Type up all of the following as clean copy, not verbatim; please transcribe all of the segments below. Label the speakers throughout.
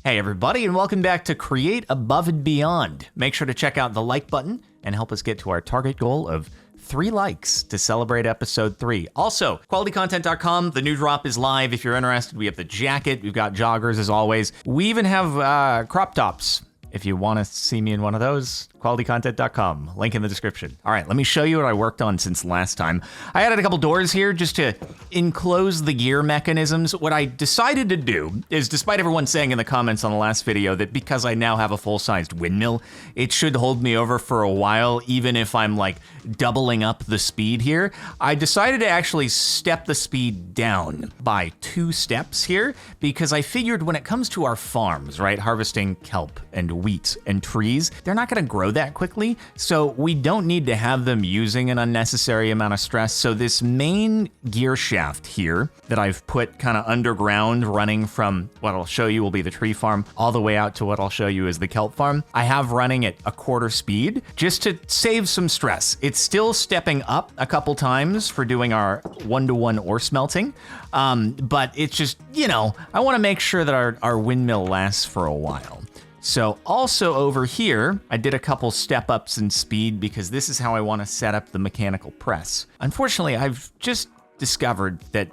Speaker 1: Hey everybody, and welcome back to Create Above and Beyond. Make sure to check out the like button and help us get to our target goal of 3 likes to celebrate episode 3. Also, qualitycontent.com, the new drop is live. If you're interested, we have the jacket, we've got joggers as always. We even have crop tops. If you want to see me in one of those, qualitycontent.com, link in the description. All right, let me show you what I worked on since last time. I added a couple doors here just to enclose the gear mechanisms. What I decided to do is, despite everyone saying in the comments on the last video that because I now have a full-sized windmill, it should hold me over for a while, even if I'm like doubling up the speed here, I decided to actually step the speed down by 2 steps here, because I figured when it comes to our farms, right, harvesting kelp and wheat and trees, they're not gonna grow that quickly, so we don't need to have them using an unnecessary amount of stress. So this main gear shaft here that I've put kind of underground, running from what I'll show you will be the tree farm all the way out to what I'll show you is the kelp farm, I have running at 1/4 speed just to save some stress. It's still stepping up a couple times for doing our 1-to-1 ore smelting, but it's just, you know, I want to make sure that our windmill lasts for a while. So also over here, I did a couple step ups in speed because this is how I want to set up the mechanical press. Unfortunately, I've just discovered that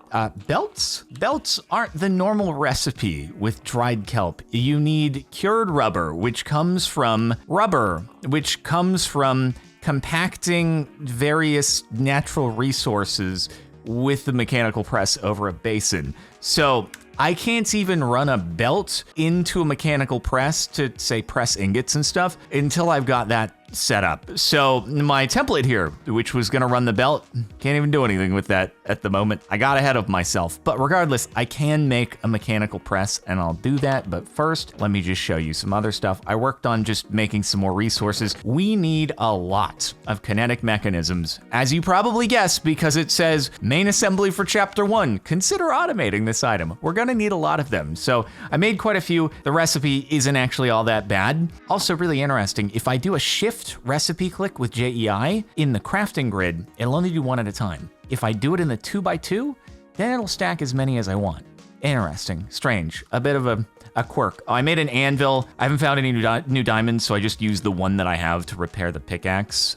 Speaker 1: belts aren't the normal recipe with dried kelp. You need cured rubber, which comes from compacting various natural resources with the mechanical press over a basin. So I can't even run a belt into a mechanical press to, say, press ingots and stuff until I've got that set up. So my template here, which was gonna run the belt, can't even do anything with that at the moment. I got ahead of myself, but regardless, I can make a mechanical press and I'll do that. But first, let me just show you some other stuff. I worked on just making some more resources. We need a lot of kinetic mechanisms, as you probably guessed, because it says main assembly for chapter 1, consider automating this item. We're gonna need a lot of them. So I made quite a few. The recipe isn't actually all that bad. Also really interesting, if I do a shift recipe click with JEI in the crafting grid, it'll only do 1 at a time. If I do it in the 2x2, then it'll stack as many as I want. Interesting, strange, a bit of a quirk. Oh, I made an anvil. I haven't found any new diamonds, so I just used the one that I have to repair the pickaxe.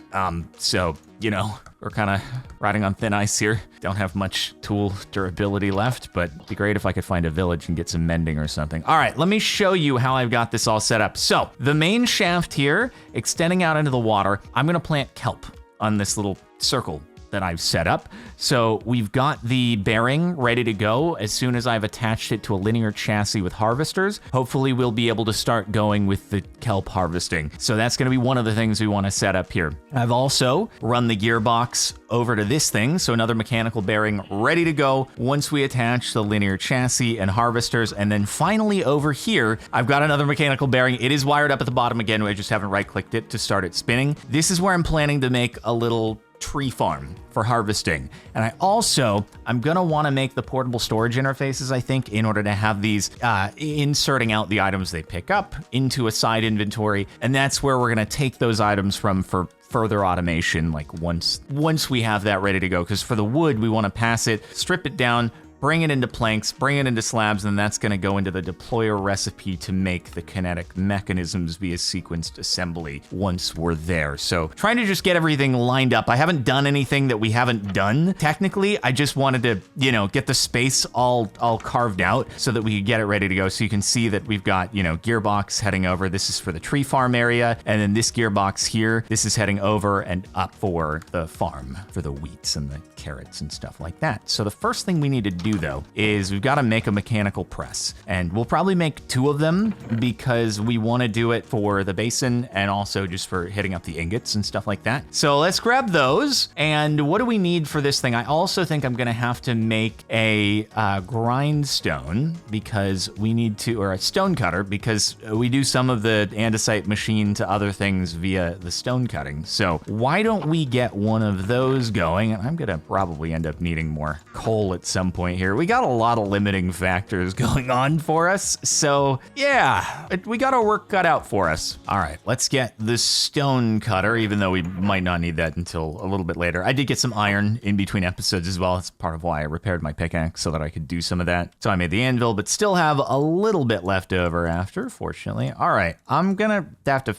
Speaker 1: So, you know, we're kind of riding on thin ice here. Don't have much tool durability left, but it'd be great if I could find a village and get some mending or something. All right, let me show you how I've got this all set up. So the main shaft here, extending out into the water, I'm gonna plant kelp on this little circle that I've set up. So we've got the bearing ready to go as soon as I've attached it to a linear chassis with harvesters. Hopefully we'll be able to start going with the kelp harvesting. So that's gonna be one of the things we wanna set up here. I've also run the gearbox over to this thing, so another mechanical bearing ready to go once we attach the linear chassis and harvesters. And then finally over here, I've got another mechanical bearing. It is wired up at the bottom again. I just haven't right-clicked it to start it spinning. This is where I'm planning to make a little tree farm for harvesting. And I'm gonna wanna make the portable storage interfaces, I think, in order to have these inserting out the items they pick up into a side inventory. And that's where we're gonna take those items from for further automation, like once we have that ready to go. Because for the wood, we wanna pass it, strip it down, bring it into planks, bring it into slabs, and that's gonna go into the deployer recipe to make the kinetic mechanisms via sequenced assembly once we're there. So trying to just get everything lined up. I haven't done anything that we haven't done. Technically, I just wanted to, you know, get the space all carved out so that we could get it ready to go. So you can see that we've got, you know, gearbox heading over. This is for the tree farm area. And then this gearbox here, this is heading over and up for the farm, for the wheats and the carrots and stuff like that. So the first thing we need to do though is we've got to make a mechanical press, and we'll probably make 2 of them because we want to do it for the basin and also just for hitting up the ingots and stuff like that. So let's grab those. And what do we need for this thing? I also think I'm gonna have to make a grindstone because we need to, or a stone cutter, because we do some of the andesite machine to other things via the stone cutting. So why don't we get one of those going? And I'm gonna probably end up needing more coal at some point here. here. We got a lot of limiting factors going on for us. So yeah, we got our work cut out for us. All right, let's get the stone cutter, even though we might not need that until a little bit later. I did get some iron in between episodes as well. That's part of why I repaired my pickaxe so that I could do some of that. So I made the anvil, but still have a little bit left over after, fortunately. All right, I'm gonna have to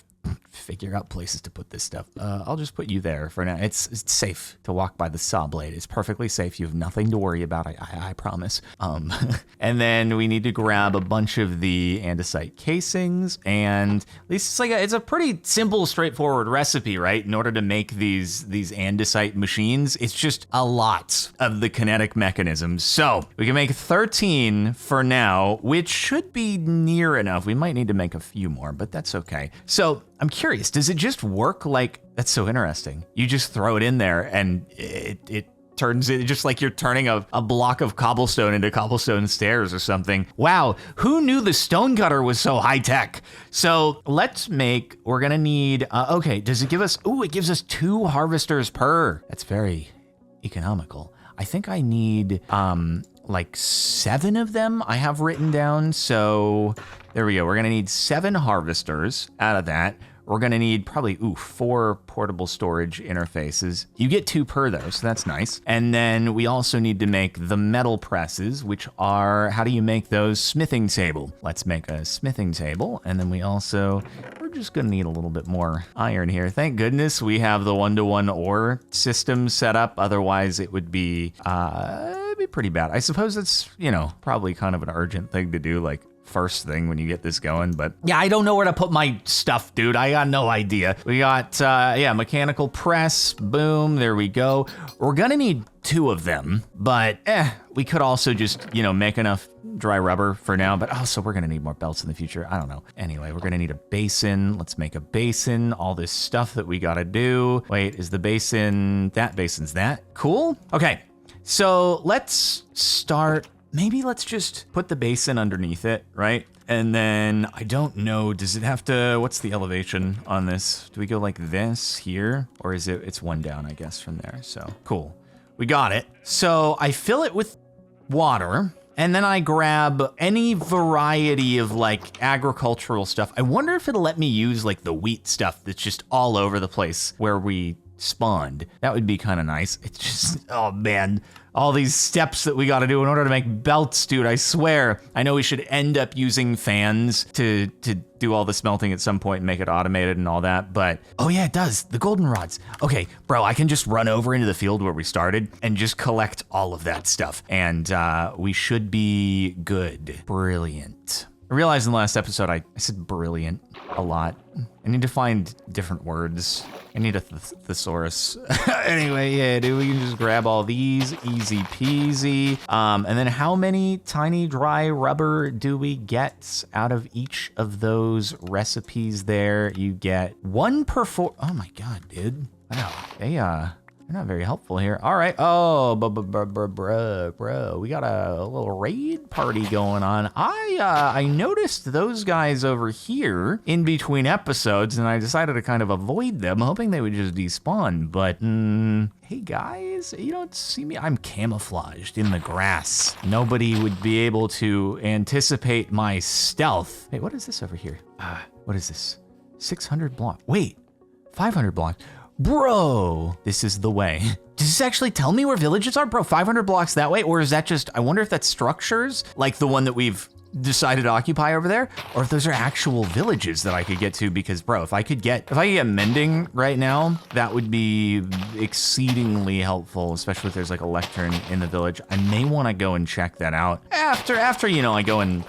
Speaker 1: figure out places to put this stuff. I'll just put you there for now. It's safe to walk by the saw blade. It's perfectly safe. You have nothing to worry about. I promise. And then we need to grab a bunch of the andesite casings, and at least it's a pretty simple, straightforward recipe, right? In order to make these andesite machines, it's just a lot of the kinetic mechanisms. So we can make 13 for now, which should be near enough. We might need to make a few more, but that's okay. So I'm curious, does it just work like, that's so interesting. You just throw it in there and it turns it just like you're turning a block of cobblestone into cobblestone stairs or something. Wow, who knew the stone cutter was so high tech? So we're gonna need, okay, does it give us, it gives us 2 harvesters per. That's very economical. I think I need like 7 of them I have written down. So there we go. We're gonna need 7 harvesters out of that. We're gonna need probably, 4 portable storage interfaces. You get 2 per though, so that's nice. And then we also need to make the metal presses, which are, how do you make those? Smithing table. Let's make a smithing table. And then we're just gonna need a little bit more iron here. Thank goodness we have the 1-to-1 ore system set up. Otherwise it would be, it'd be pretty bad. I suppose it's, probably kind of an urgent thing to do, like first thing when you get this going, but yeah, I don't know where to put my stuff, dude. I got no idea. We got, mechanical press, boom, there we go. We're gonna need 2 of them, but we could also just, make enough dry rubber for now, but also we're gonna need more belts in the future. I don't know. Anyway, we're gonna need a basin. Let's make a basin, all this stuff that we gotta do. Wait, is the basin, that basin's that? Cool. Okay, so let's start. Maybe let's just put the basin underneath it, right? And then, I don't know, does it have to, what's the elevation on this? Do we go like this here? Or is it's 1 down, I guess, from there. So, cool. We got it. So, I fill it with water, and then I grab any variety of like agricultural stuff. I wonder if it'll let me use like the wheat stuff that's just all over the place where we spawned. That would be kind of nice. It's just, oh man, all these steps that we got to do in order to make belts, dude. I swear. I know we should end up using fans to do all the smelting at some point and make it automated and all that, but oh yeah, it does. The golden rods. Okay, bro, I can just run over into the field where we started and just collect all of that stuff, and we should be good. Brilliant. I realized in the last episode I said brilliant a lot. I need to find different words. I need a thesaurus. Anyway, yeah, dude, we can just grab all these, easy peasy. And then how many tiny dry rubber do we get out of each of those recipes there? You get 1 per 4. Oh my God, dude. Wow, they're not very helpful here. All right. Oh, bro, we got a little raid party going on. I noticed those guys over here in between episodes, and I decided to kind of avoid them, hoping they would just despawn. But hey guys, you don't see me. I'm camouflaged in the grass. Nobody would be able to anticipate my stealth. Hey, what is this over here? What is this? 600 block. Wait, 500 block. Bro, this is the way. Does this actually tell me where villages are? Bro, 500 blocks that way? Or is that just, I wonder if that's structures like the one that we've decided to occupy over there, or if those are actual villages that I could get to, because bro, if I could get mending right now, that would be exceedingly helpful, especially if there's like a lectern in the village. I may want to go and check that out after I go and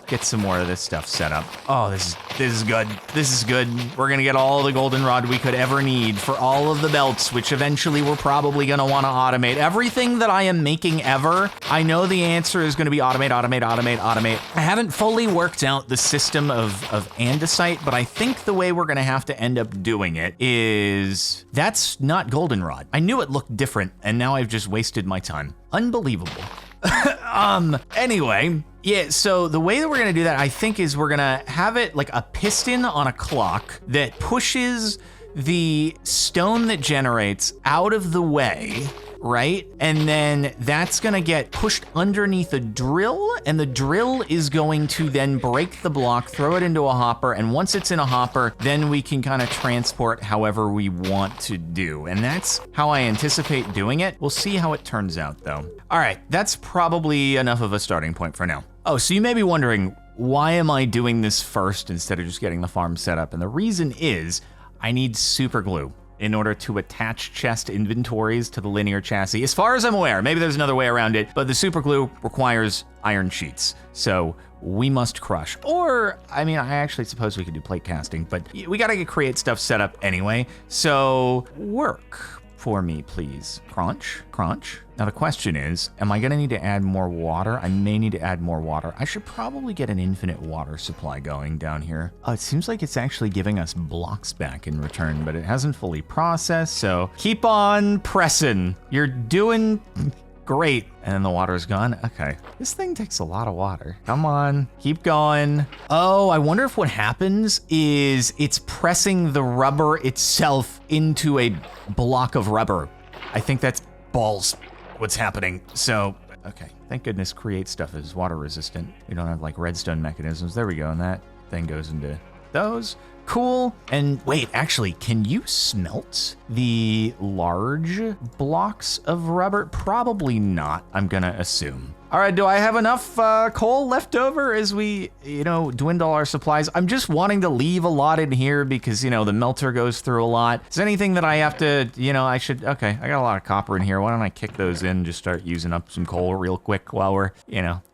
Speaker 1: get some more of this stuff set up. Oh, this is good. This is good. We're gonna get all the goldenrod we could ever need for all of the belts, which eventually we're probably gonna want to automate. Everything that I am making ever, I know the answer is gonna be automate. I haven't fully worked out the system of andesite, but I think the way we're gonna have to end up doing it is, that's not goldenrod. I knew it looked different, and now I've just wasted my time. Unbelievable. Anyway, yeah, so the way that we're gonna do that, I think, is we're gonna have it like a piston on a clock that pushes the stone that generates out of the way, right? And then that's gonna get pushed underneath a drill, and the drill is going to then break the block, throw it into a hopper, and once it's in a hopper, then we can kind of transport however we want to do. And that's how I anticipate doing it. We'll see how it turns out though. All right, that's probably enough of a starting point for now. Oh, so you may be wondering, why am I doing this first instead of just getting the farm set up? And the reason is I need super glue in order to attach chest inventories to the linear chassis. As far as I'm aware, maybe there's another way around it, but the super glue requires iron sheets. So we must crush. Or, I mean, I actually suppose we could do plate casting, but we gotta create stuff set up anyway. So work for me, please. Crunch, crunch. Now the question is, am I gonna need to add more water? I may need to add more water. I should probably get an infinite water supply going down here. Oh, it seems like it's actually giving us blocks back in return, but it hasn't fully processed, so keep on pressing. You're doing great. And then the water's gone. Okay. This thing takes a lot of water. Come on, keep going. Oh, I wonder if what happens is it's pressing the rubber itself into a block of rubber. I think that's balls what's happening. So, okay. Thank goodness Create stuff is water resistant. We don't have like redstone mechanisms. There we go. And that thing goes into those. Cool. And wait, actually, can you smelt the large blocks of rubber? Probably not, I'm gonna assume. All right, do I have enough coal left over as we, dwindle our supplies? I'm just wanting to leave a lot in here because, the melter goes through a lot. Is there anything that I have to, okay, I got a lot of copper in here. Why don't I kick those in and just start using up some coal real quick while we're,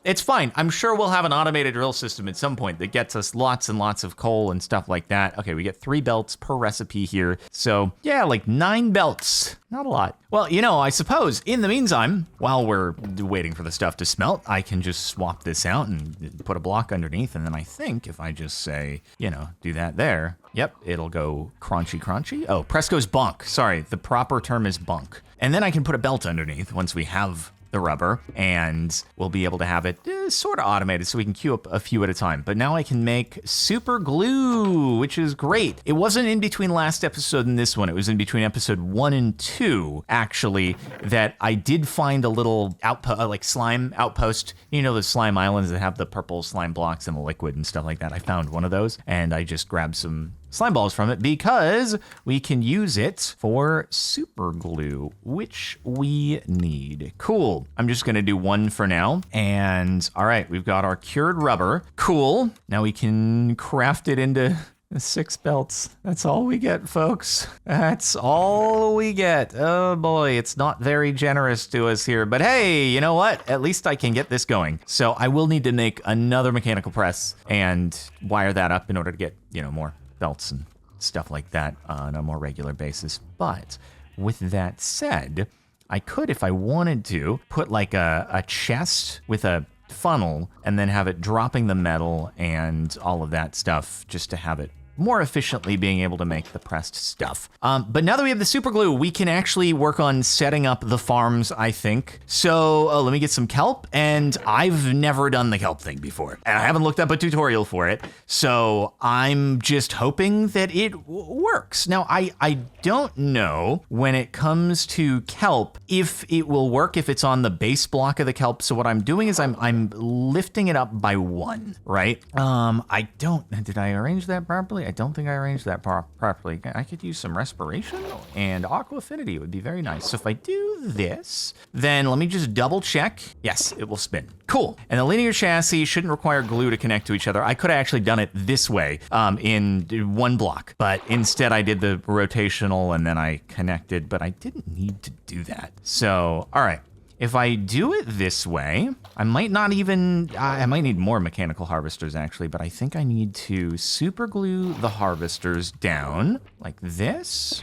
Speaker 1: It's fine. I'm sure we'll have an automated drill system at some point that gets us lots and lots of coal and stuff like that. Okay, we get 3 belts per recipe here. So yeah, like 9 belts. Not a lot. Well, I suppose in the meantime, while we're waiting for the stuff to smelt, I can just swap this out and put a block underneath. And then I think if I just say, do that there, yep, it'll go crunchy, crunchy. Oh, press goes bunk. Sorry, the proper term is bunk. And then I can put a belt underneath once we have the rubber, and we'll be able to have it sort of automated so we can queue up a few at a time. But now I can make super glue, which is great. It wasn't in between last episode and this one. It was in between episode 1 and 2, actually, that I did find a little outpost, like slime outpost. The slime islands that have the purple slime blocks and the liquid and stuff like that. I found one of those, and I just grabbed some slime balls from it because we can use it for super glue, which we need. Cool. I'm just gonna do 1 for now. And all right, we've got our cured rubber. Cool. Now we can craft it into 6 belts. That's all we get, folks. That's all we get. Oh boy, it's not very generous to us here, but hey, you know what? At least I can get this going. So I will need to make another mechanical press and wire that up in order to get, more belts and stuff like that on a more regular basis. But with that said, I could, if I wanted to, put like a chest with a funnel and then have it dropping the metal and all of that stuff just to have it more efficiently being able to make the pressed stuff. But now that we have the super glue, we can actually work on setting up the farms, I think. So let me get some kelp, and I've never done the kelp thing before, and I haven't looked up a tutorial for it. So I'm just hoping that it works. Now, I don't know when it comes to kelp if it will work if it's on the base block of the kelp. So what I'm doing is I'm lifting it up by 1, right? Did I arrange that properly? I don't think I arranged that properly. I could use some respiration and aqua affinity. It would be very nice. So if I do this, then let me just double check. Yes, it will spin. Cool. And the linear chassis shouldn't require glue to connect to each other. I could have actually done it this way in 1 block, but instead I did the rotational and then I connected, but I didn't need to do that. So, all right. If I do it this way, I might need more mechanical harvesters actually, but I think I need to super glue the harvesters down like this.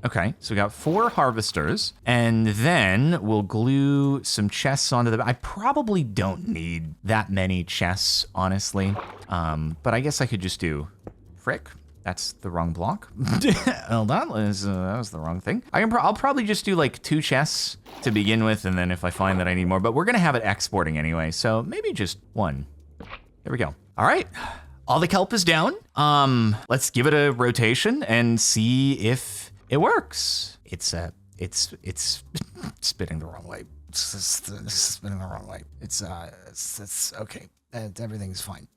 Speaker 1: Okay, so we got 4 harvesters, and then we'll glue some chests onto them. I probably don't need that many chests, honestly, but I guess I could just do frick. That's the wrong block. Well, that was the wrong thing. I'll probably just do like 2 chests to begin with, and then if I find that I need more, but we're gonna have it exporting anyway, so maybe just 1. There we go. All right, all the kelp is down. Let's give it a rotation and see if it works. It's spinning the wrong way. This is spinning the wrong way. It's okay. Everything's fine.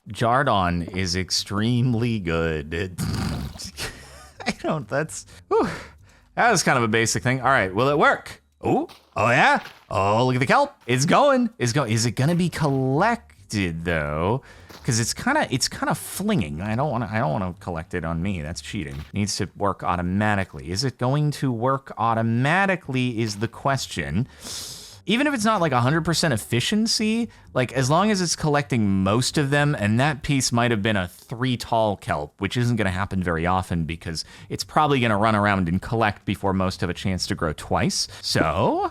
Speaker 1: Jardon is extremely good. That was kind of a basic thing. All right, will it work? Oh yeah. Oh, look at the kelp. It's going. Is it gonna be collected though? Because it's kind of flinging. I don't want to collect it on me. That's cheating. It needs to work automatically. Is it going to work automatically is the question. Even if it's not like 100% efficiency, like as long as it's collecting most of them, and that piece might have been a 3 tall kelp, which isn't going to happen very often because it's probably going to run around and collect before most have a chance to grow twice. So,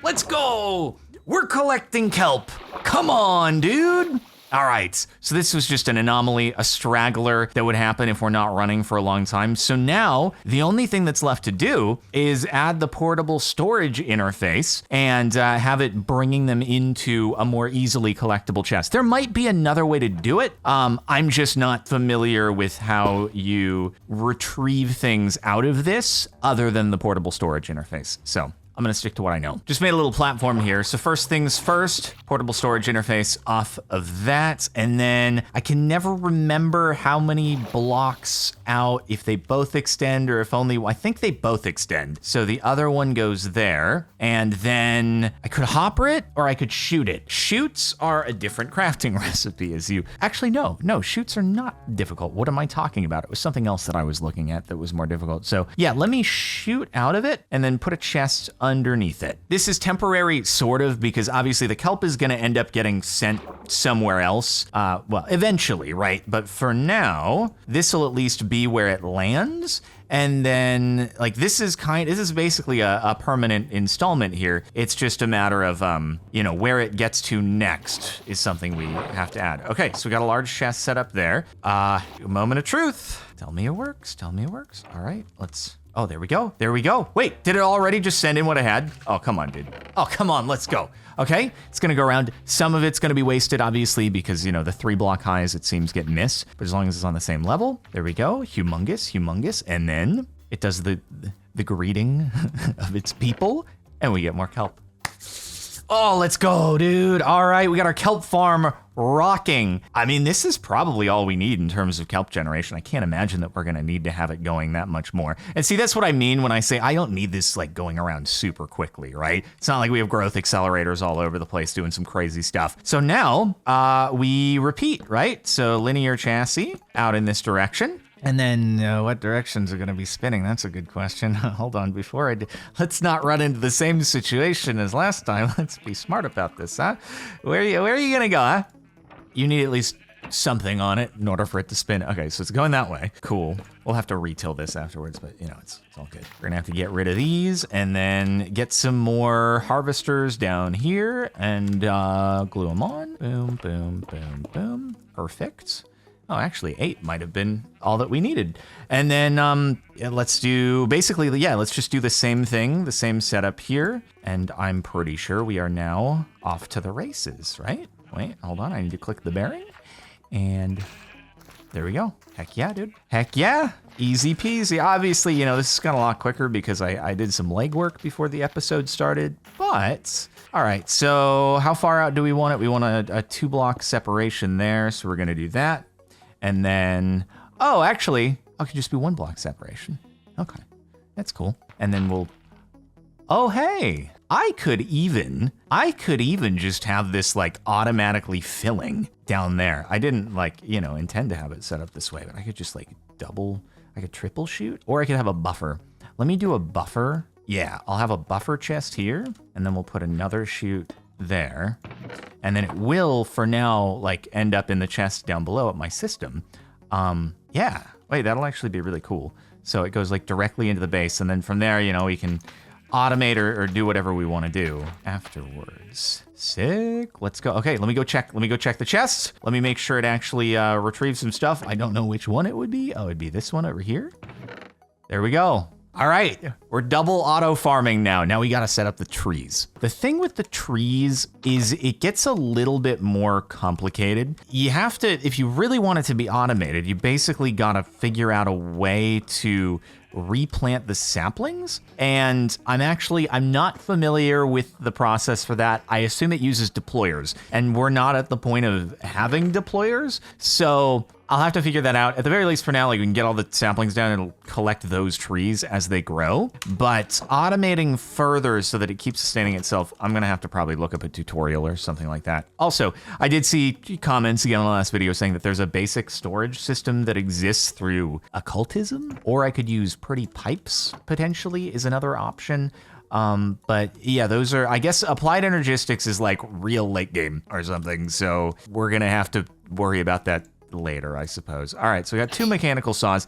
Speaker 1: let's go! We're collecting kelp. Come on, dude! All right, so this was just an anomaly, a straggler that would happen if we're not running for a long time. So now the only thing that's left to do is add the portable storage interface and have it bringing them into a more easily collectible chest. There might be another way to do it. I'm just not familiar with how you retrieve things out of this other than the portable storage interface. So I'm gonna stick to what I know. Just made a little platform here. So first things first, portable storage interface off of that. And then I can never remember how many blocks out, if they both extend or if only, I think they both extend. So the other one goes there. And then I could hopper it or I could shoot it. Shoots are a different crafting recipe actually, no, shoots are not difficult. What am I talking about? It was something else that I was looking at that was more difficult. So yeah, let me shoot out of it and then put a chest underneath it. This is temporary, sort of, because obviously the kelp is going to end up getting sent somewhere else. Well, eventually, right? But for now, this will at least be where it lands. And then, like, this is basically a permanent installment here. It's just a matter of, where it gets to next is something we have to add. Okay, so we got a large chest set up there. Moment of truth. Tell me it works. All right, let's... Oh, there we go. Wait, did it already just send in what I had? Oh, come on, dude. Oh, come on, let's go. Okay, it's gonna go around. Some of it's gonna be wasted, obviously, because, the 3 block highs, it seems, get missed. But as long as it's on the same level, there we go. Humongous. And then it does the greeting of its people, and we get more kelp. Oh, let's go, dude. All right, we got our kelp farm rocking. I mean, this is probably all we need in terms of kelp generation. I can't imagine that we're gonna need to have it going that much more. And see, that's what I mean when I say I don't need this like going around super quickly, right? It's not like we have growth accelerators all over the place doing some crazy stuff. So now we repeat, right? So linear chassis out in this direction. And then what directions are going to be spinning? That's a good question. Hold on, before I do, let's not run into the same situation as last time. Let's be smart about this, huh? Where are you going to go, huh? You need at least something on it in order for it to spin. Okay, so it's going that way. Cool. We'll have to retill this afterwards, but it's all good. We're gonna have to get rid of these and then get some more harvesters down here and glue them on. Boom, boom, boom, boom. Perfect. Oh, actually 8 might have been all that we needed. And then let's do, basically, let's just do the same thing, the same setup here. And I'm pretty sure we are now off to the races, right? Wait, hold on, I need to click the bearing. And there we go. Heck yeah, dude. Heck yeah. Easy peasy. Obviously, this has gone a lot quicker because I did some legwork before the episode started. But, all right, so how far out do we want it? We want a 2-block separation there, so we're going to do that. And then, actually, it could just be 1 block separation. Okay, that's cool. And then we'll, hey, I could even just have this like automatically filling down there. I didn't intend to have it set up this way, but I could just I could triple shoot, or I could have a buffer. Let me do a buffer. Yeah, I'll have a buffer chest here, and then we'll put another chute there. And then it will, for now, end up in the chest down below at my system. Yeah, wait, that'll actually be really cool. So it goes directly into the base, and then from there, we can automate or do whatever we want to do afterwards. Sick. Let's go. Okay, let me go check the chest. Let me make sure it actually retrieves some stuff. I don't know which one it would be. Oh, it'd be this one over here. There we go. All right, we're double auto farming now. Now we gotta set up the trees. The thing with the trees is it gets a little bit more complicated. You have to, if you really want it to be automated, you basically gotta figure out a way to replant the saplings. And I'm not familiar with the process for that. I assume it uses deployers, and we're not at the point of having deployers. So I'll have to figure that out. At the very least for now, like, we can get all the saplings down and it'll collect those trees as they grow. But automating further so that it keeps sustaining itself, I'm gonna have to probably look up a tutorial or something like that. Also, I did see comments again on the last video saying that there's a basic storage system that exists through occultism, or I could use pretty pipes potentially is another option. But yeah, those are, I guess applied energistics is like real late game or something. So we're gonna have to worry about that later, I suppose. All right, so we got 2 mechanical saws.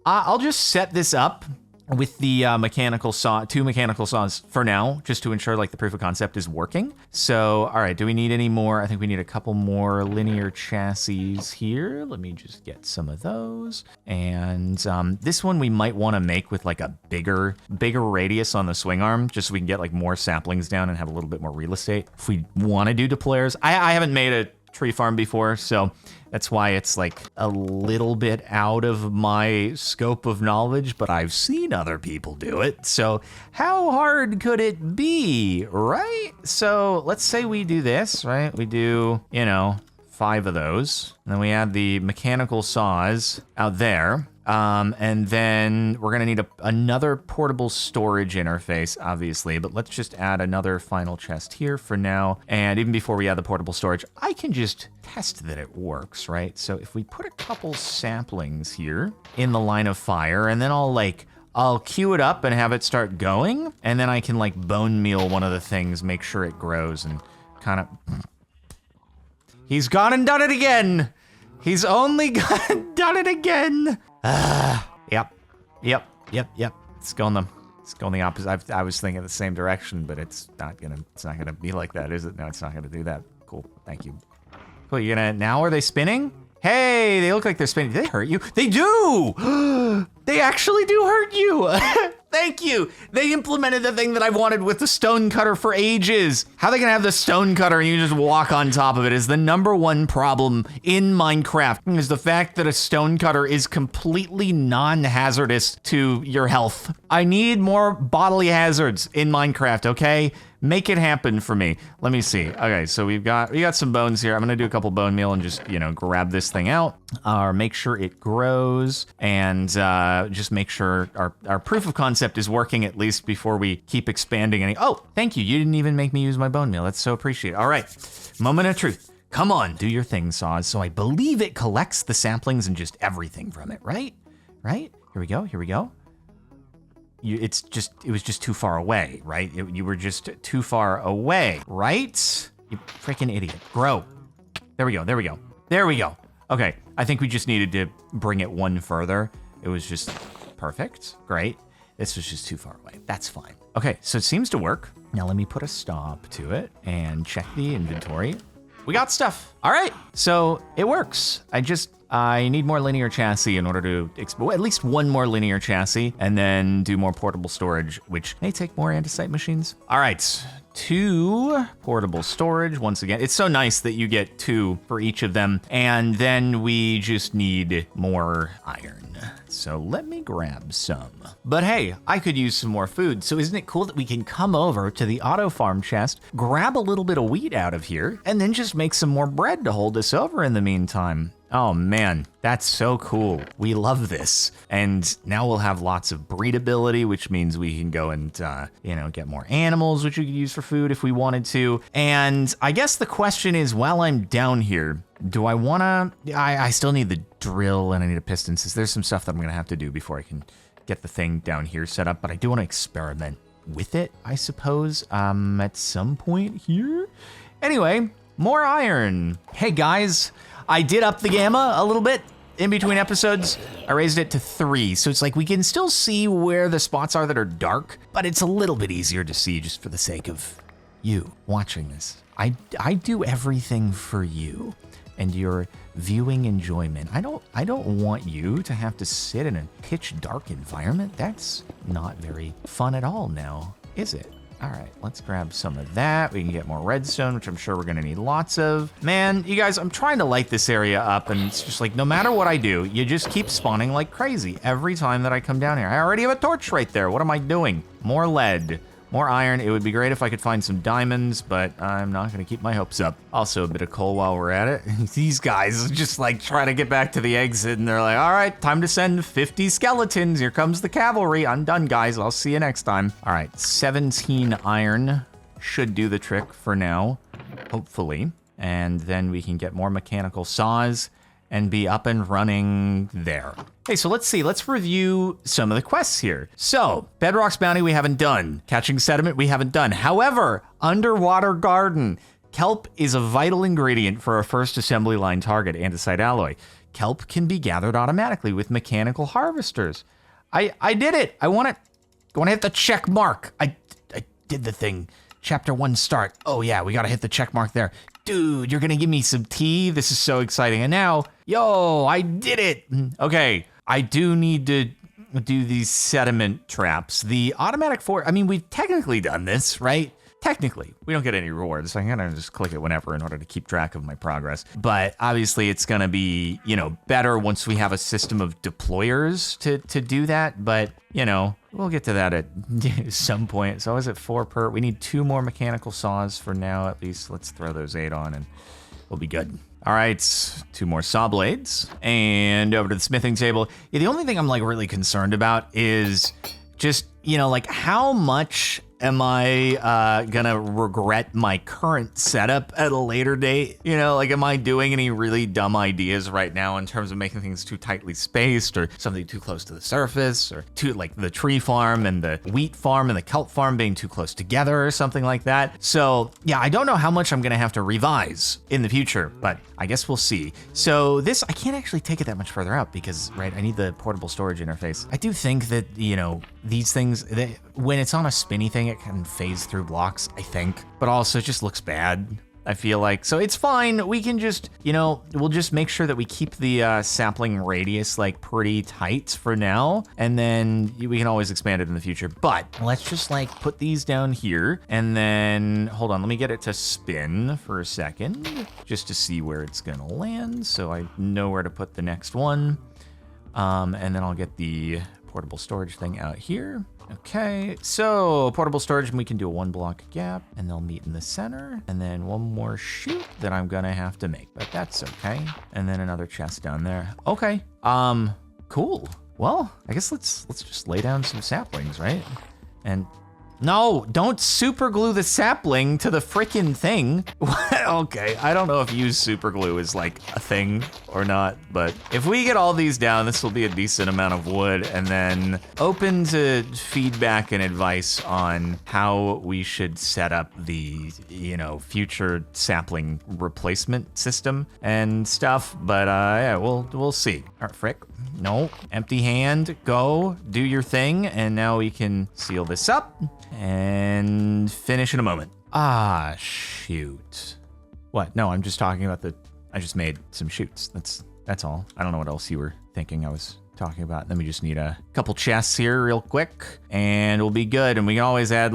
Speaker 1: I'll just set this up with the mechanical saw, 2 mechanical saws for now, just to ensure like the proof of concept is working. So, all right, do we need any more? I think we need a couple more linear chassis here. Let me just get some of those. And this one we might want to make with like a bigger radius on the swing arm, just so we can get like more saplings down and have a little bit more real estate. If we want to do deployers, I haven't made a tree farm before, so that's why it's like a little bit out of my scope of knowledge, but I've seen other people do it. So how hard could it be, right? So let's say we do this, right? We do, 5 of those. And then we add the mechanical saws out there. And then we're gonna need another portable storage interface, obviously, but let's just add another final chest here for now. And even before we add the portable storage, I can just test that it works, right? So if we put a couple saplings here in the line of fire, and then I'll queue it up and have it start going, and then I can like bone meal one of the things, make sure it grows and kind of... He's gone and done it again! He's only gone and done it again! Yep. It's going the opposite. I was thinking the same direction, but it's not gonna be like that, is it? No, it's not gonna do that. Cool, thank you. Cool, now are they spinning? Hey, they look like they're spinning. Did they hurt you? They do! They actually do hurt you! Thank you! They implemented the thing that I've wanted with the stone cutter for ages. How they gonna have the stone cutter and you just walk on top of it is the #1 problem in Minecraft, is the fact that a stone cutter is completely non-hazardous to your health. I need more bodily hazards in Minecraft, okay? Make it happen for me. Let me see. Okay, so we got some bones here. I'm gonna do a couple bone meal and just, grab this thing out, or make sure it grows, and just make sure our proof of concept is working at least before we keep expanding any. Oh, thank you. You didn't even make me use my bone meal. That's so appreciated. All right, moment of truth. Come on, do your thing, saws. So I believe it collects the saplings and just everything from it, right? Right? Here we go. It was just too far away, right? You were just too far away, right? You freaking idiot. Grow. There we go. Okay, I think we just needed to bring it one further. It was just perfect. Great. This was just too far away. That's fine. Okay, so it seems to work. Now let me put a stop to it and check the inventory. We got stuff. All right, so it works. I need more linear chassis in order to, at least one more linear chassis, and then do more portable storage, which may take more andesite machines. All right, 2 portable storage. Once again, it's so nice that you get 2 for each of them, and then we just need more iron. So let me grab some. But hey, I could use some more food, so isn't it cool that we can come over to the auto farm chest, grab a little bit of wheat out of here, and then just make some more bread to hold us over in the meantime? Oh man, that's so cool. We love this. And now we'll have lots of breedability, which means we can go and, get more animals, which we could use for food if we wanted to. And I guess the question is, while I'm down here, do I wanna, I still need the drill and I need a piston. There's some stuff that I'm gonna have to do before I can get the thing down here set up, but I do wanna experiment with it, I suppose, at some point here. Anyway, more iron. Hey guys. I did up the gamma a little bit in between episodes. I raised it to 3, so it's like we can still see where the spots are that are dark, but it's a little bit easier to see just for the sake of you watching this. I do everything for you and your viewing enjoyment. I don't want you to have to sit in a pitch dark environment. That's not very fun at all now, is it? All right, let's grab some of that. We can get more redstone, which I'm sure we're gonna need lots of. Man, you guys, I'm trying to light this area up, and it's just like, no matter what I do, you just keep spawning like crazy every time that I come down here. I already have a torch right there. What am I doing? More lead. More iron. It would be great if I could find some diamonds, but I'm not gonna keep my hopes up. Also, a bit of coal while we're at it. These guys just like try to get back to the exit, and they're like, all right, time to send 50 skeletons. Here comes the cavalry. I'm done, guys. I'll see you next time. All right, 17 iron should do the trick for now, hopefully. And then we can get more mechanical saws and be up and running there. Okay, so let's see. Let's review some of the quests here. So, Bedrock's Bounty we haven't done. Catching Sediment we haven't done. However, Underwater Garden. Kelp is a vital ingredient for our first assembly line target, andesite alloy. Kelp can be gathered automatically with mechanical harvesters. I did it. I want to hit the check mark. I did the thing. Chapter 1 start. Oh yeah, we gotta hit the check mark there. Dude, you're gonna give me some tea? This is so exciting. And now, yo, I did it. Okay, I do need to do these sediment traps. The automatic I mean, we've technically done this, right? Technically, we don't get any rewards. So I'm gonna just click it whenever in order to keep track of my progress. But obviously it's gonna be, better once we have a system of deployers to do that. But, we'll get to that at some point. So is it 4 per? We need 2 more mechanical saws for now, at least. Let's throw those 8 on and we'll be good. All right, 2 more saw blades and over to the smithing table. Yeah, the only thing I'm like really concerned about is just, like how much am I gonna regret my current setup at a later date? Am I doing any really dumb ideas right now in terms of making things too tightly spaced or something too close to the surface or too like the tree farm and the wheat farm and the kelp farm being too close together or something like that? So yeah, I don't know how much I'm gonna have to revise in the future, but I guess we'll see. So this, I can't actually take it that much further out because, right, I need the portable storage interface. I do think that, these things, when it's on a spinny thing, it can phase through blocks, I think, but also it just looks bad, I feel like. So it's fine. We can just, we'll just make sure that we keep the sapling radius like pretty tight for now, and then we can always expand it in the future. But let's just like put these down here, and then hold on, let me get it to spin for a second just to see where it's gonna land so I know where to put the next one. And then I'll get the portable storage thing out here. Okay, so portable storage, and we can do a 1 block gap, and they'll meet in the center, and then 1 more chute that I'm gonna have to make, but that's okay. And then another chest down there. Okay, cool. Well, I guess let's just lay down some saplings, right? And no, don't super glue the sapling to the frickin' thing. Okay, I don't know if use super glue is like a thing or not, but if we get all these down, this will be a decent amount of wood, and then open to feedback and advice on how we should set up the, future sapling replacement system and stuff. But yeah, we'll see. All right, frick. No, empty hand, go, do your thing, and now we can seal this up and finish in a moment. Ah, shoot. What? No, I'm just talking about I just made some chutes. That's all. I don't know what else you were thinking I was talking about. Then we just need a couple chests here real quick and we'll be good. And we can always add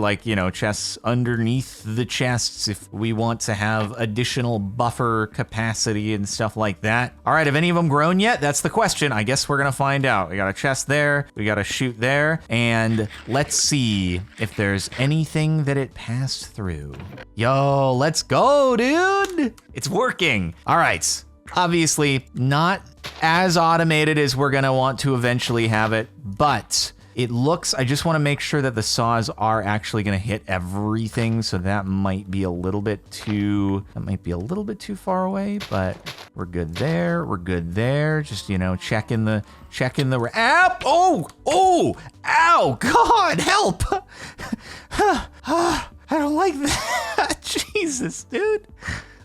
Speaker 1: chests underneath the chests if we want to have additional buffer capacity and stuff like that. All right, have any of them grown yet? That's the question. I guess we're gonna find out. We got a chest there, we got a chute there, and let's see if there's anything that it passed through. Yo, let's go, dude. It's working. All right. Obviously not as automated as we're gonna want to eventually have it, but it looks, I just wanna make sure that the saws are actually gonna hit everything, so that might be a little bit too far away, but we're good there, Just, checking the app. Oh, ow, God, help. I don't like that. Jesus, dude,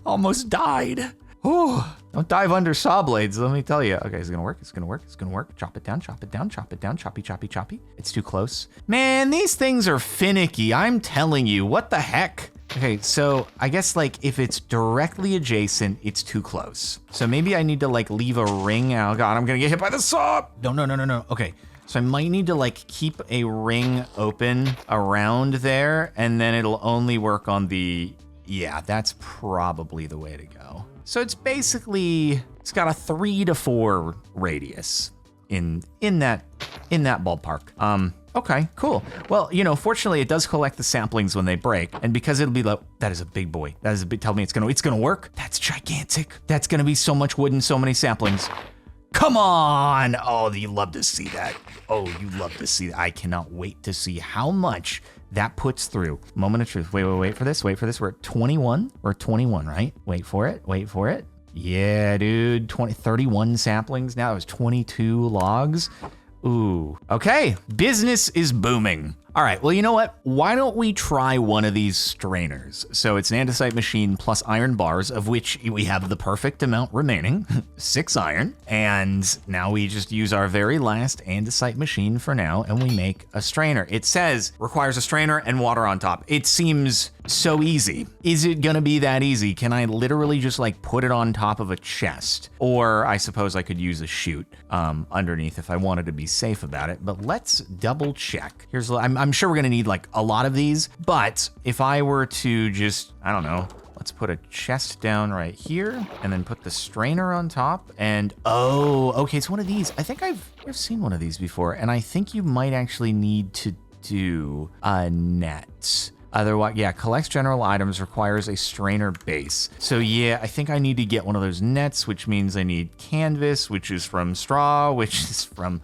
Speaker 1: almost died. Oh, don't dive under saw blades, let me tell you. Okay, it's gonna work. Chop it down, choppy. It's too close. Man, these things are finicky, I'm telling you. What the heck? Okay, so I guess if it's directly adjacent, it's too close. So maybe I need to leave a ring. Oh God, I'm gonna get hit by the saw. No. Okay, So I might need to like keep a ring open around there, and then it'll only work on the, yeah, that's probably the way to go. So it's basically, it's got a 3 to 4 radius in that ballpark. Okay, cool. Well, you know, fortunately it does collect the saplings when they break, and because it'll be like, that is a big boy. That is a big, tell me it's gonna work. That's gigantic. That's gonna be so much wood and so many saplings. Come on. Oh, you love to see that. Oh, you love to see that. I cannot wait to see how much that puts through. Moment of truth. Wait for this. We're at 21. We're at 21, right? Wait for it. Yeah, dude. 31 saplings. Now it was 22 logs. Ooh, okay. Business is booming. All right, well, you know what? Why don't we try one of these strainers? So it's an andesite machine plus iron bars, of which we have the perfect amount remaining, 6 iron. And now we just use our very last andesite machine for now, and we make a strainer. It says requires a strainer and water on top. It seems so easy. Is it gonna be that easy? Can I literally just like put it on top of a chest? Or I suppose I could use a chute underneath if I wanted to be safe about it, but let's double check. I'm sure we're gonna need like a lot of these, but if I were to just, I don't know, let's put a chest down right here and then put the strainer on top and, oh, okay, it's one of these. I think I've seen one of these before, and I think you might actually need to do a net. Otherwise, yeah, collects general items, requires a strainer base. So yeah, I think I need to get one of those nets, which means I need canvas, which is from straw, which is from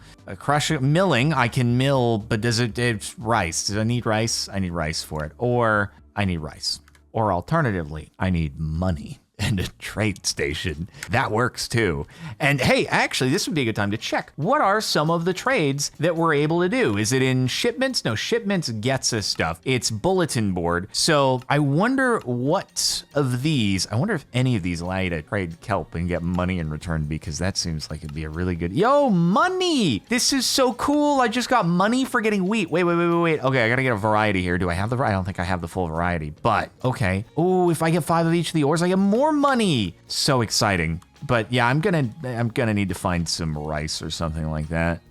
Speaker 1: milling. I can mill, but it's rice. Does I need rice? I need rice for it. Or I need rice. Or alternatively, I need money. And a trade station. That works too. And hey, actually, this would be a good time to check. What are some of the trades that we're able to do? Is it in shipments? No, shipments gets us stuff. It's bulletin board. So I wonder what of these, I wonder if any of these allow you to trade kelp and get money in return, because that seems like it'd be a really good, yo, money! This is so cool. I just got money for getting wheat. Wait. Okay, I gotta get a variety here. Do I have I don't think I have the full variety, but okay. Oh, if I get 5 of each of the ores, I get more money. So exciting. But yeah, I'm gonna need to find some rice or something like that,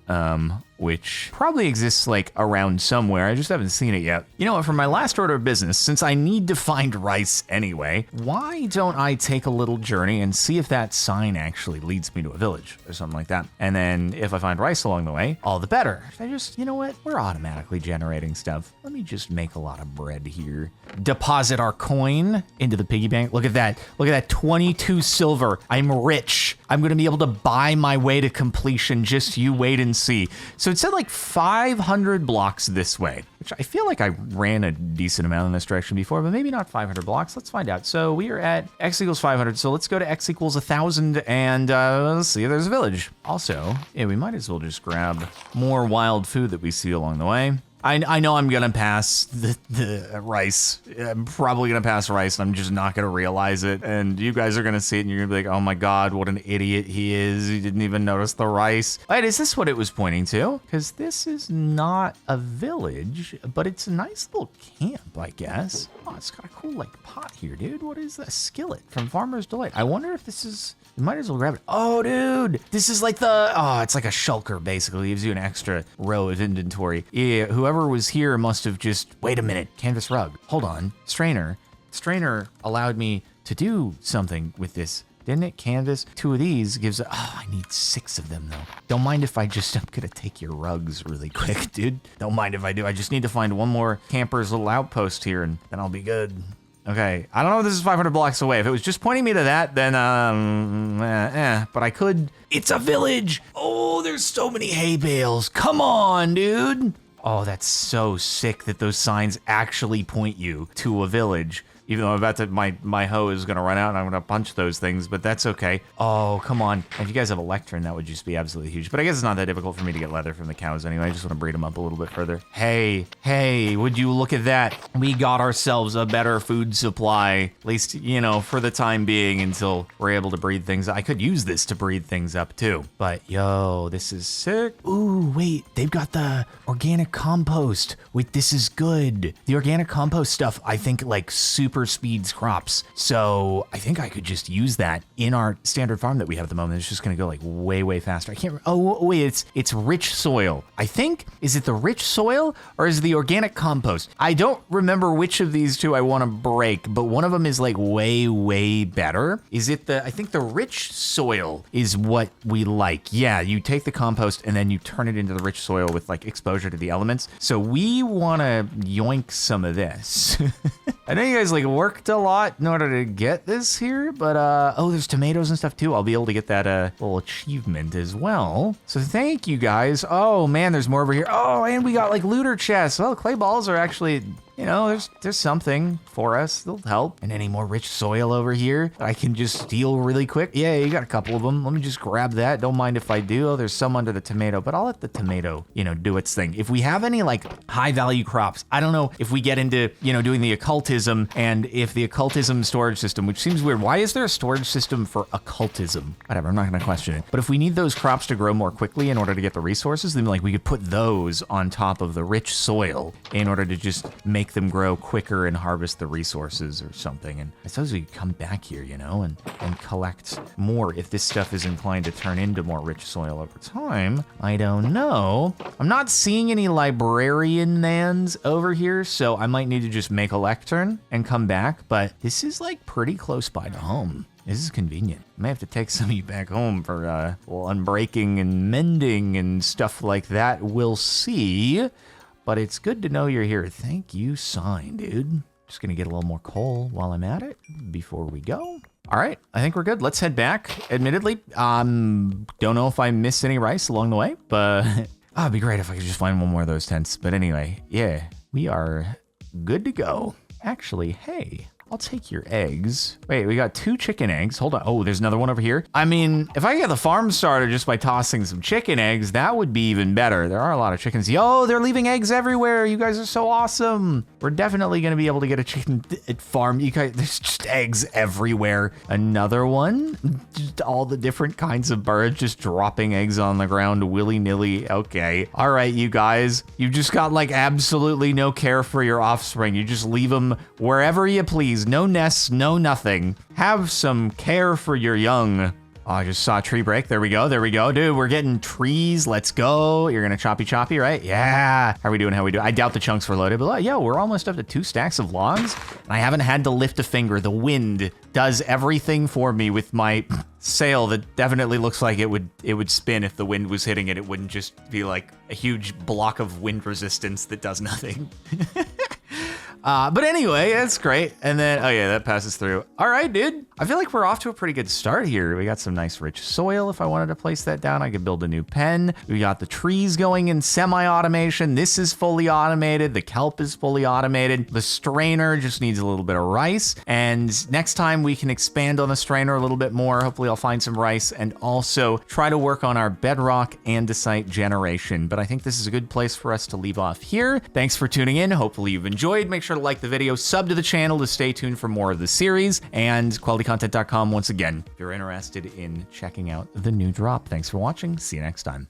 Speaker 1: which probably exists like around somewhere. I just haven't seen it yet. You know what, for my last order of business, since I need to find rice anyway, why don't I take a little journey and see if that sign actually leads me to a village or something like that? And then if I find rice along the way, all the better. I just, you know what, we're automatically generating stuff. Let me just make a lot of bread here. Deposit our coin into the piggy bank. Look at that. 22 silver. I'm rich. I'm gonna be able to buy my way to completion. Just you wait and see. So it said like 500 blocks this way, which I feel like I ran a decent amount in this direction before, but maybe not 500 blocks. Let's find out. So we are at x equals 500. So let's go to x equals 1,000 and let's see if there's a village. Also, yeah, we might as well just grab more wild food that we see along the way. I know I'm gonna pass the rice. I'm probably gonna pass rice, and I'm just not gonna realize it. And you guys are gonna see it, and you're gonna be like, "Oh my God, what an idiot he is! He didn't even notice the rice." Wait, is this what it was pointing to? Because this is not a village, but it's a nice little camp, I guess. Oh, it's got a cool like pot here, dude. What is that? Skillet from Farmer's Delight. I wonder if this is. You might as well grab it. Oh, dude, this is like it's like a shulker, basically. It gives you an extra row of inventory. Yeah, whoever was here must have just, wait a minute, canvas rug. Hold on, strainer. Strainer allowed me to do something with this, didn't it? Canvas, 2 of these gives, I need 6 of them though. Don't mind if I'm gonna take your rugs really quick, dude. Don't mind if I do. I just need to find one more camper's little outpost here and then I'll be good. Okay, I don't know if this is 500 blocks away. If it was just pointing me to that, then, but I could. It's a village! Oh, there's so many hay bales. Come on, dude! Oh, that's so sick that those signs actually point you to a village. Even though I'm about to, my hoe is gonna run out and I'm gonna punch those things, but that's okay. Oh, come on. If you guys have a lectern, that would just be absolutely huge. But I guess it's not that difficult for me to get leather from the cows anyway. I just wanna breed them up a little bit further. Hey, would you look at that? We got ourselves a better food supply, at least, you know, for the time being until we're able to breed things. I could use this to breed things up too. But yo, this is sick. Ooh, wait, they've got the organic compost. Wait, this is good. The organic compost stuff, I think like super super speeds crops. So I think I could just use that in our standard farm that we have at the moment. It's just going to go like way faster. I can't. Oh wait, it's rich soil. I think, is it the rich soil or is it the organic compost? I don't remember which of these two I want to break, but one of them is like way better. Is it I think the rich soil is what we like. Yeah, you take the compost and then you turn it into the rich soil with like exposure to the elements. So we want to yoink some of this. I know you guys like worked a lot in order to get this here, but oh, there's tomatoes and stuff too. I'll be able to get that little achievement as well. So thank you guys. Oh man, there's more over here. Oh, and we got like looter chests. Well, clay balls are actually, you know, there's something for us. They'll help. And any more rich soil over here that I can just steal really quick? Yeah, you got a couple of them. Let me just grab that. Don't mind if I do. Oh, there's some under the tomato, but I'll let the tomato, you know, do its thing. If we have any like high value crops, I don't know if we get into, you know, doing the occultism, and if the occultism storage system, which seems weird. Why is there a storage system for occultism? Whatever, I'm not gonna question it. But if we need those crops to grow more quickly in order to get the resources, then like we could put those on top of the rich soil in order to just make them grow quicker and harvest the resources or something. And I suppose we could come back here, you know, and collect more if this stuff is inclined to turn into more rich soil over time. I don't know. I'm not seeing any librarian nans over here, so I might need to just make a lectern and come back, but this is like pretty close by to home. This is convenient. I may have to take some of you back home for well, unbreaking and mending and stuff like that. We'll see. But it's good to know you're here. Thank you, sign, dude. Just gonna get a little more coal while I'm at it before we go. All right, I think we're good. Let's head back. Admittedly, don't know if I missed any rice along the way, but it'd be great if I could just find one more of those tents. But anyway, yeah, we are good to go. Actually, hey, I'll take your eggs. Wait, we got 2 chicken eggs. Hold on. Oh, there's another one over here. I mean, if I get the farm started just by tossing some chicken eggs, that would be even better. There are a lot of chickens. Yo, they're leaving eggs everywhere. You guys are so awesome. We're definitely going to be able to get a chicken farm. You guys, there's just eggs everywhere. Another one. Just all the different kinds of birds just dropping eggs on the ground willy-nilly. Okay. All right, you guys. You just got like absolutely no care for your offspring. You just leave them wherever you please. No nests, no nothing. Have some care for your young. Oh, I just saw a tree break. There we go. There we go. Dude, we're getting trees. Let's go. You're going to choppy, right? Yeah. How are we doing? I doubt the chunks were loaded, but yeah, we're almost up to 2 stacks of logs. And I haven't had to lift a finger. The wind does everything for me with my sail that definitely looks like it would spin if the wind was hitting it. It wouldn't just be like a huge block of wind resistance that does nothing. But anyway, that's great. And then, oh yeah, that passes through. All right, dude. I feel like we're off to a pretty good start here. We got some nice rich soil. If I wanted to place that down, I could build a new pen. We got the trees going in semi-automation. This is fully automated. The kelp is fully automated. The strainer just needs a little bit of rice. And next time we can expand on the strainer a little bit more. Hopefully I'll find some rice and also try to work on our bedrock andesite generation. But I think this is a good place for us to leave off here. Thanks for tuning in. Hopefully you've enjoyed. Make sure to like the video, sub to the channel to stay tuned for more of the series, and qualitycontent.com once again if you're interested in checking out the new drop. Thanks for watching. See you next time.